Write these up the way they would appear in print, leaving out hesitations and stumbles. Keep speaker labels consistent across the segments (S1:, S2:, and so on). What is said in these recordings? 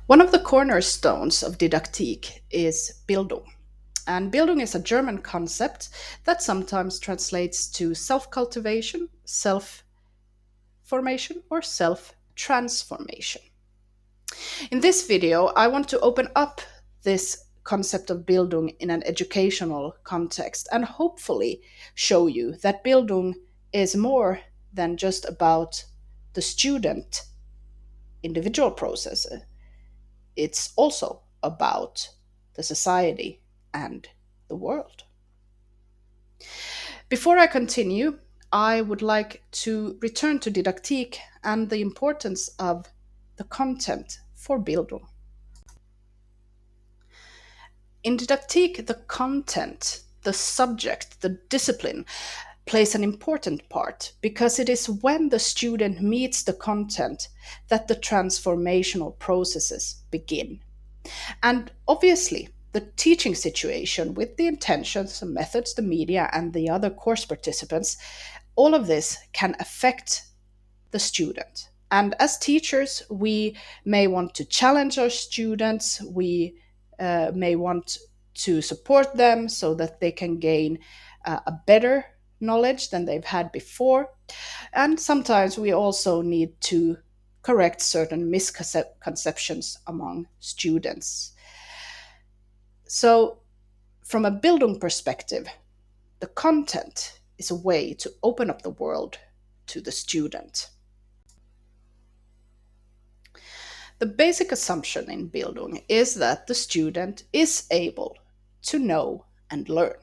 S1: One of the cornerstones of Didaktik is Bildung. And Bildung is a German concept that sometimes translates to self cultivation, self formation, or self transformation. In this video, I want to open up this concept of Bildung in an educational context and hopefully show you that Bildung is more than just about the student individual process. It's also about the society and the world. Before I continue, I would like to return to Didaktik and the importance of the content for Bildung. In Didaktik, the content, the subject, the discipline plays an important part because it is when the student meets the content that the transformational processes begin. And obviously, the teaching situation with the intentions, the methods, the media, and the other course participants, all of this can affect the student. And as teachers, we may want to challenge our students, we may want to support them so that they can gain a better knowledge than they've had before. And sometimes we also need to correct certain misconceptions among students. So, from a Bildung perspective, the content is a way to open up the world to the student. The basic assumption in Bildung is that the student is able to know and learn.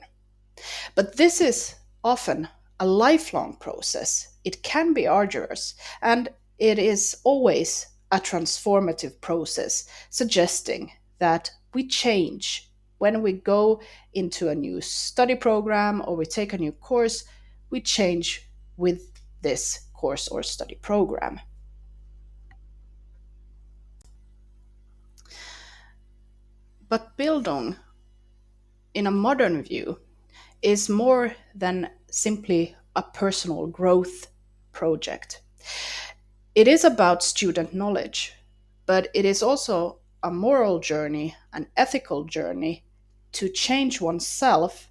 S1: But this is often a lifelong process. It can be arduous, and it is always a transformative process, suggesting that we change when we go into a new study program or we take a new course, we change with this course or study program. But Bildung, in a modern view, is more than simply a personal growth project. It is about student knowledge, but it is also a moral journey, an ethical journey to change oneself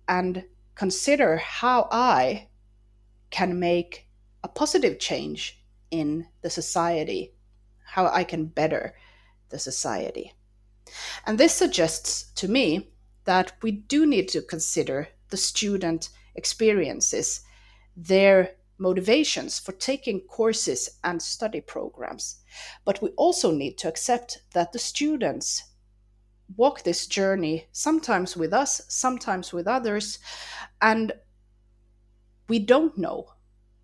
S1: and consider how I can make a positive change in the society, how I can better the society. And this suggests to me that we do need to consider the student experiences, their motivations for taking courses and study programs. But we also need to accept that the students walk this journey, sometimes with us, sometimes with others, and we don't know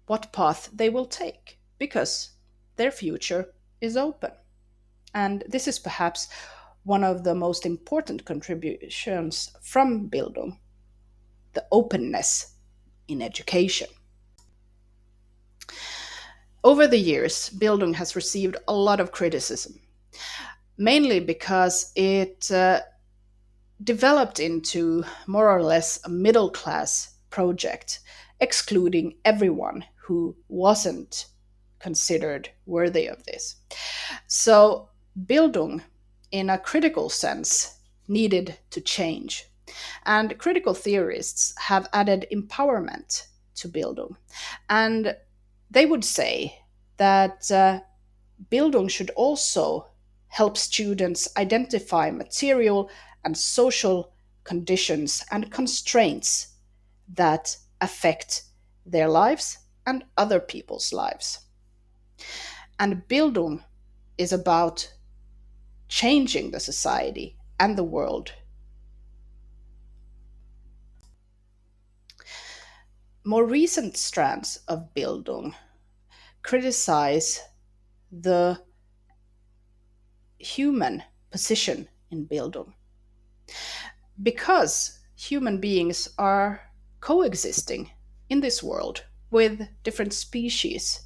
S1: what path they will take because their future is open. And this is perhaps one of the most important contributions from Bildung, the openness in education. Over the years, Bildung has received a lot of criticism, mainly because it developed into more or less a middle class project, excluding everyone who wasn't considered worthy of this. So, Bildung, in a critical sense, needed to change. And critical theorists have added empowerment to Bildung. And they would say that Bildung should also help students identify material and social conditions and constraints that affect their lives and other people's lives. And Bildung is about changing the society and the world. More recent strands of Bildung criticize the human position in Bildung because human beings are coexisting in this world with different species,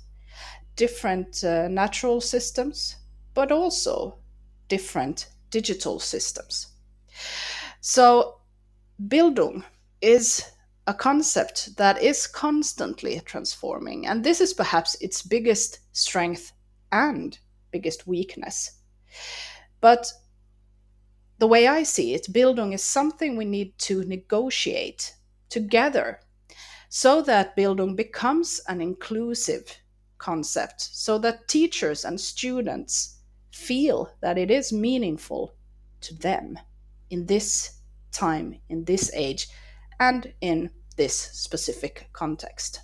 S1: different natural systems, but also different digital systems. So, Bildung is a concept that is constantly transforming, and this is perhaps its biggest strength and biggest weakness. But the way I see it, Bildung is something we need to negotiate together so that Bildung becomes an inclusive concept, so that teachers and students feel that it is meaningful to them in this time, in this age, and in this specific context.